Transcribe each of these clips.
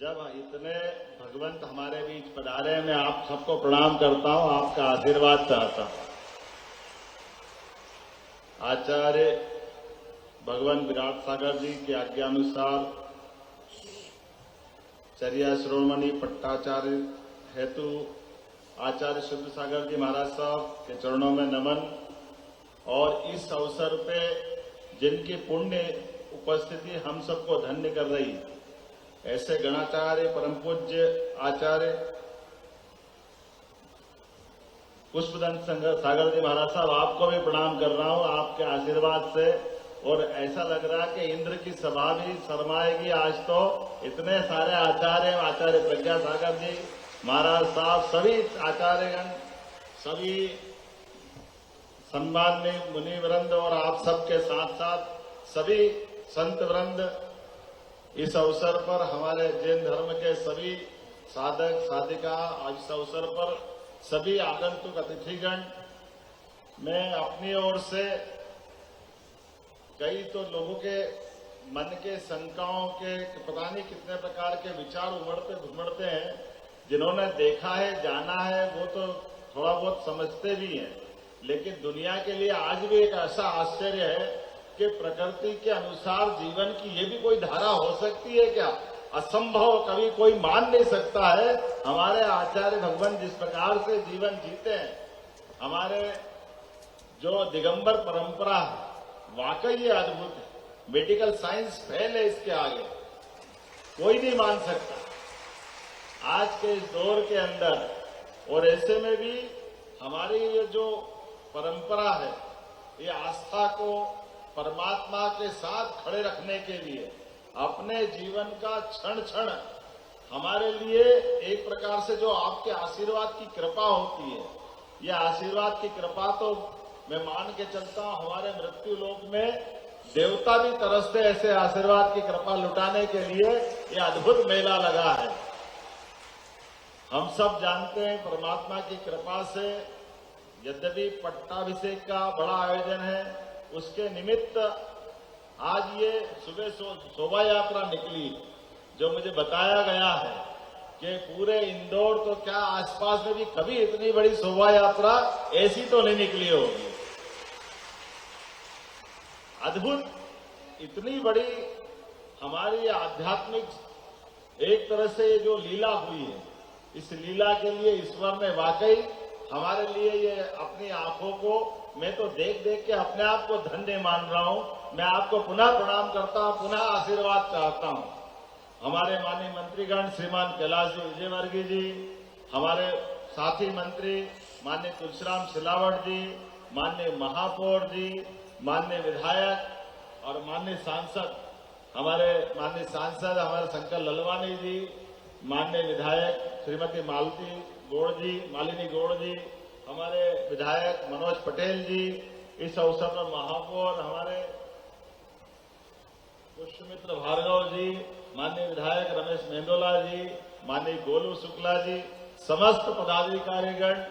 जब इतने भगवंत हमारे बीच पधारे, मैं आप सबको प्रणाम करता हूं, आपका आशीर्वाद चाहता हूं। आचार्य भगवान विराट सागर जी की आज्ञानुसार चर्या श्रोमणी पट्टाचार्य हेतु आचार्य शुद्ध सागर जी महाराज साहब के चरणों में नमन। और इस अवसर पे जिनकी पुण्य उपस्थिति हम सबको धन्य कर रही, ऐसे गणाचार्य परम पूज्य आचार्य पुष्पदंत सागर जी महाराज साहब, आपको भी प्रणाम कर रहा हूं आपके आशीर्वाद से। और ऐसा लग रहा है कि इंद्र की सभा भी शर्माएगी आज। तो इतने सारे आचार्य प्रज्ञा सागर जी महाराज साहब, सभी आचार्यगण, सभी सम्माननीय मुनि वृंद और आप सबके साथ साथ सभी संत वृंद, इस अवसर पर हमारे जैन धर्म के सभी साधक साधिका, इस अवसर पर सभी आगंतुक अतिथिगण, मैं अपनी ओर से कई तो लोगों के मन के शंकाओं के पता नहीं कितने प्रकार के विचार उमड़ते घुमड़ते हैं। जिन्होंने देखा है, जाना है, वो तो थोड़ा बहुत समझते भी हैं, लेकिन दुनिया के लिए आज भी एक ऐसा आश्चर्य है कि प्रकृति के अनुसार जीवन की ये भी कोई धारा हो सकती है क्या? असंभव कभी कोई मान नहीं सकता है। हमारे आचार्य भगवान जिस प्रकार से जीवन जीते हैं, हमारे जो दिगंबर परंपरा है, वाकई ये अद्भुत है। मेडिकल साइंस फेल है इसके आगे, कोई नहीं मान सकता आज के इस दौर के अंदर। और ऐसे में भी हमारी ये जो परंपरा है, ये आस्था को परमात्मा के साथ खड़े रखने के लिए अपने जीवन का क्षण क्षण हमारे लिए एक प्रकार से जो आपके आशीर्वाद की कृपा होती है, यह आशीर्वाद की कृपा तो मैं मान के चलता हूं, हमारे मृत्यु लोक में देवता भी तरसते ऐसे आशीर्वाद की कृपा लुटाने के लिए। यह अद्भुत मेला लगा है। हम सब जानते हैं परमात्मा की कृपा से, यद्यपि पट्टाभिषेक का बड़ा आयोजन है, उसके निमित्त आज ये सुबह शोभा यात्रा निकली, जो मुझे बताया गया है कि पूरे इंदौर तो क्या आसपास में भी कभी इतनी बड़ी शोभा यात्रा ऐसी तो नहीं निकली होगी। अद्भुत, इतनी बड़ी हमारी आध्यात्मिक एक तरह से जो लीला हुई है, इस लीला के लिए ईश्वर ने वाकई हमारे लिए ये अपनी आंखों को, मैं तो देख देख के अपने आप को धन्य मान रहा हूं। मैं आपको पुनः प्रणाम करता हूं, पुनः आशीर्वाद चाहता हूं। हमारे माननीय मंत्रीगण श्रीमान कैलाश जी विजयवर्गीय जी, हमारे साथी मंत्री माननीय तुलसीराम सिलावट जी, माननीय महापौर जी, माननीय विधायक और माननीय सांसद, हमारे शंकर ललवानी जी, माननीय विधायक श्रीमती मालिनी गौड़ जी, हमारे विधायक मनोज पटेल जी, इस अवसर पर महापौर हमारे पुष्यमित्र भार्गव जी, माननीय विधायक रमेश मेंदोला जी, माननीय गोलू शुक्ला जी, समस्त पदाधिकारीगण,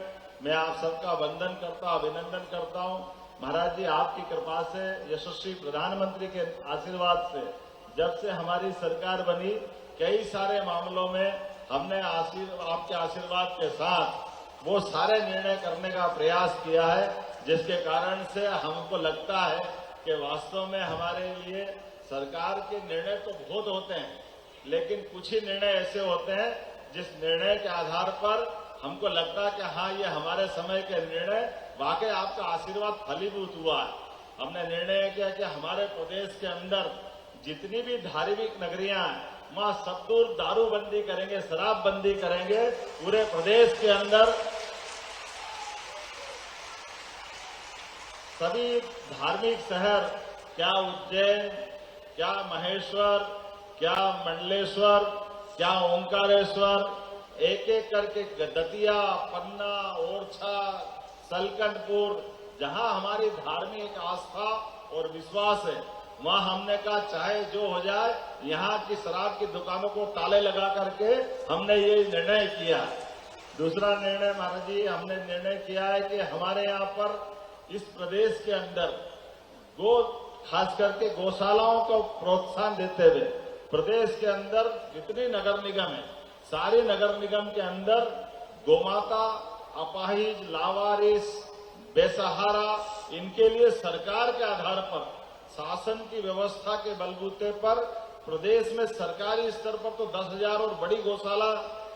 मैं आप सबका वंदन करता, अभिनंदन करता हूं। महाराज जी, आपकी कृपा से, यशस्वी प्रधानमंत्री के आशीर्वाद से, जब से हमारी सरकार बनी, कई सारे मामलों में हमने आपके आशीर्वाद के साथ वो सारे निर्णय करने का प्रयास किया है, जिसके कारण से हमको लगता है कि वास्तव में हमारे लिए सरकार के निर्णय तो बहुत होते हैं, लेकिन कुछ ही निर्णय ऐसे होते हैं जिस निर्णय के आधार पर हमको लगता है कि हाँ, ये हमारे समय के निर्णय वाकई आपका आशीर्वाद फलीभूत हुआ है। हमने निर्णय किया कि हमारे प्रदेश के अंदर जितनी भी धार्मिक नगरियां हैं, वहां सब दूर दारूबंदी करेंगे, शराबबंदी करेंगे। पूरे प्रदेश के अंदर सभी धार्मिक शहर, क्या उज्जैन, क्या महेश्वर, क्या मंडलेश्वर, क्या ओंकारेश्वर, एक एक करके दतिया, पन्ना, ओरछा, सलकनपुर, जहां हमारी धार्मिक आस्था और विश्वास है, वहां हमने कहा चाहे जो हो जाए, यहाँ की शराब की दुकानों को ताले लगा करके हमने ये निर्णय किया। दूसरा निर्णय महाराज जी, हमने निर्णय किया है कि हमारे यहाँ पर इस प्रदेश के अंदर खास करके गौशालाओं को प्रोत्साहन देते हुए प्रदेश के अंदर जितनी नगर निगम है, सारे नगर निगम के अंदर गोमाता, अपाहिज, लावारिस, बेसहारा, इनके लिए सरकार के आधार पर शासन की व्यवस्था के बलबूते पर प्रदेश में सरकारी स्तर पर तो 10,000 और बड़ी गौशाला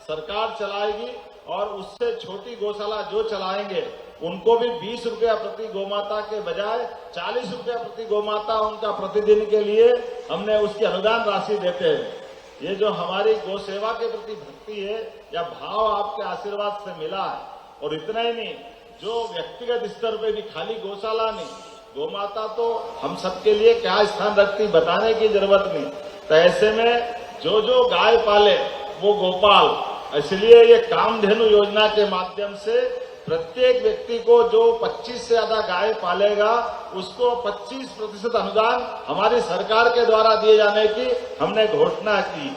सरकार चलाएगी, और उससे छोटी गौशाला जो चलाएंगे उनको भी 20 रुपया प्रति गोमाता के बजाय 40 रुपया प्रति गोमाता उनका प्रतिदिन के लिए हमने उसकी अनुदान राशि देते हैं। ये जो हमारी गौ सेवा के प्रति भक्ति है या भाव आपके आशीर्वाद से मिला है। और इतना ही नहीं, जो व्यक्तिगत स्तर पे भी खाली गौशाला नहीं, गोमाता तो हम सबके लिए क्या स्थान रखती बताने की जरूरत नहीं। तो ऐसे में जो जो गाय पाले वो गोपाल, इसलिए ये कामधेनु योजना के माध्यम से प्रत्येक व्यक्ति को जो 25 से ज्यादा गाय पालेगा उसको 25% अनुदान हमारी सरकार के द्वारा दिए जाने की हमने घोषणा की।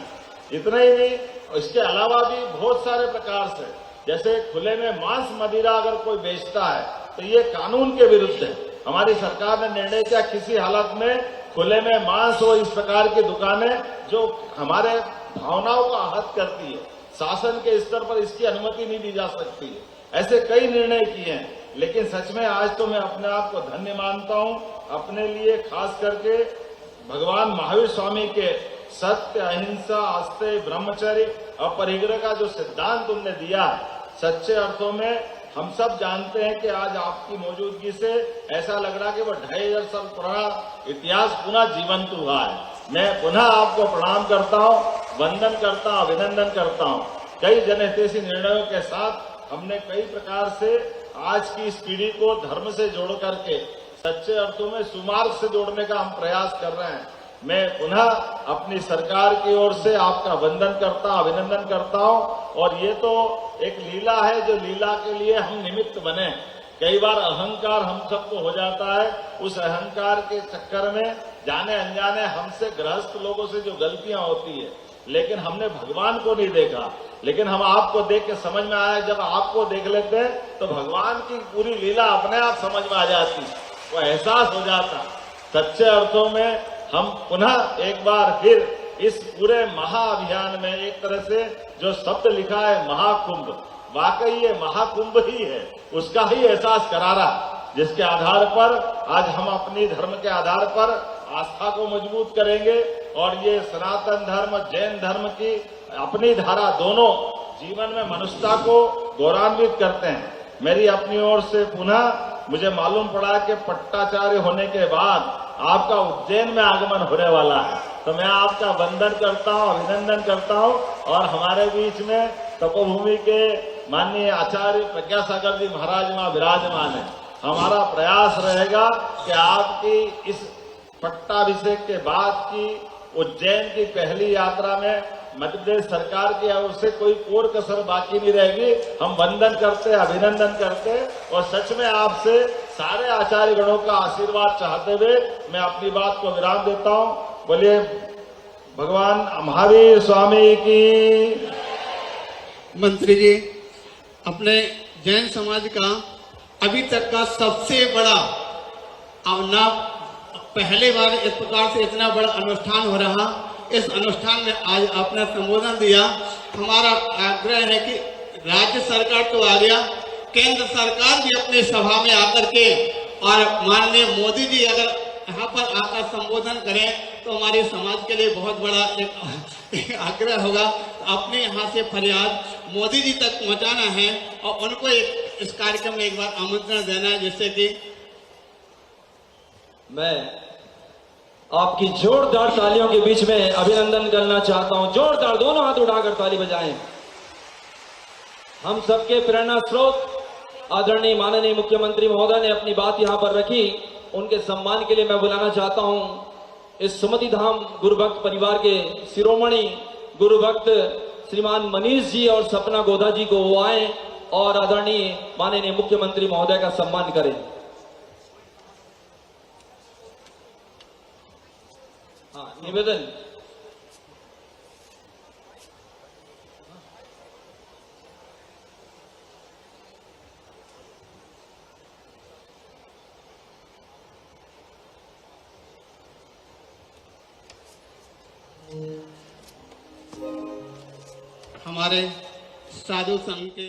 इतना ही नहीं, इसके अलावा भी बहुत सारे प्रकार से, जैसे खुले में मांस मदिरा अगर कोई बेचता है तो ये कानून के विरुद्ध है। हमारी सरकार ने निर्णय किया किसी हालत में खुले में मांस और इस प्रकार की दुकानें जो हमारे भावनाओं को आहत करती है, शासन के स्तर पर इसकी अनुमति नहीं दी जा सकती है। ऐसे कई निर्णय किए हैं, लेकिन सच में आज तो मैं अपने आप को धन्य मानता हूं। अपने लिए खास करके भगवान महावीर स्वामी के सत्य, अहिंसा, आस्ते, ब्रह्मचर्य, अपरिग्रह का जो सिद्धांत तुमने दिया है, सच्चे अर्थों में हम सब जानते हैं कि आज आपकी मौजूदगी से ऐसा लग रहा है कि वो 2,500 साल पुराना इतिहास पुनः जीवंत हुआ है। मैं पुनः आपको प्रणाम करता हूं, वंदन करता हूं, अभिनंदन करता हूं। कई जनहितैषी निर्णयों के साथ हमने कई प्रकार से आज की इस पीढ़ी को धर्म से जोड़ करके सच्चे अर्थों में सुमार्ग से जोड़ने का हम प्रयास कर रहे हैं। मैं पुनः अपनी सरकार की ओर से आपका वंदन करता हूं, अभिनंदन करता हूं। और ये तो एक लीला है, जो लीला के लिए हम निमित्त बने। कई बार अहंकार हम सबको हो जाता है, उस अहंकार के चक्कर में जाने अनजाने हमसे गृहस्थ लोगों से जो गलतियां होती है, लेकिन हमने भगवान को नहीं देखा। लेकिन हम आपको देख के समझ में आया, जब आपको देख लेते हैं तो भगवान की पूरी लीला अपने आप समझ में आ जाती, वो एहसास हो जाता। सच्चे अर्थों में हम पुनः एक बार फिर इस पूरे महाअभियान में एक तरह से जो शब्द लिखा है महाकुंभ, वाकई ये महाकुंभ ही है, उसका ही एहसास करा रहा, जिसके आधार पर आज हम अपनी धर्म के आधार पर आस्था को मजबूत करेंगे। और ये सनातन धर्म, जैन धर्म की अपनी धारा दोनों जीवन में मनुष्यता को गौरवान्वित करते हैं। मेरी अपनी ओर से पुनः मुझे मालूम पड़ा कि पट्टाचार्य होने के बाद आपका उज्जैन में आगमन होने वाला है, तो मैं आपका वंदन करता हूं, अभिनंदन करता हूं। और हमारे बीच में तपोभूमि के माननीय आचार्य प्रज्ञासागर जी महाराज वहां विराजमान है। हमारा प्रयास रहेगा कि आपकी इस पट्टाभिषेक के बाद की उज्जैन की पहली यात्रा में मध्य प्रदेश सरकार की ओर से कोई कोर कसर बाकी नहीं रहेगी। हम वंदन करते, अभिनंदन करते और सच में आपसे सारे आचार्य गणों का आशीर्वाद चाहते हुए मैं अपनी बात को विराम देता हूं। बोलिए भगवान महावीर स्वामी की। मंत्री जी, अपने जैन समाज का अभी तक का सबसे बड़ा, अब ना पहले बार इस प्रकार से इतना बड़ा अनुष्ठान हो रहा, इस अनुष्ठान में आज आपने संबोधन दिया। हमारा आग्रह है कि राज्य सरकार तो आ गया, केंद्र सरकार भी अपनी सभा में आकर के और माननीय मोदी जी अगर यहाँ पर आकर संबोधन करें तो हमारे समाज के लिए बहुत बड़ा एक आग्रह होगा। अपने यहाँ से फरियाद मोदी जी तक पहुँचाना है और उनको इस कार्यक्रम में एक बार आमंत्रण देना है, जिससे कि मैं आपकी जोरदार तालियों के बीच में अभिनंदन करना चाहता हूं। जोरदार दोनों हाथ उठाकर ताली बजाएं। हम सबके प्रेरणा स्रोत आदरणीय माननीय मुख्यमंत्री महोदय ने अपनी बात यहां पर रखी, उनके सम्मान के लिए मैं बुलाना चाहता हूं इस सुमति धाम गुरुभक्त परिवार के शिरोमणि गुरुभक्त श्रीमान मनीष जी और सपना गोधा जी को वो आए और आदरणीय माननीय मुख्यमंत्री महोदय का सम्मान करें। निवेदन। हमारे साधु संघ के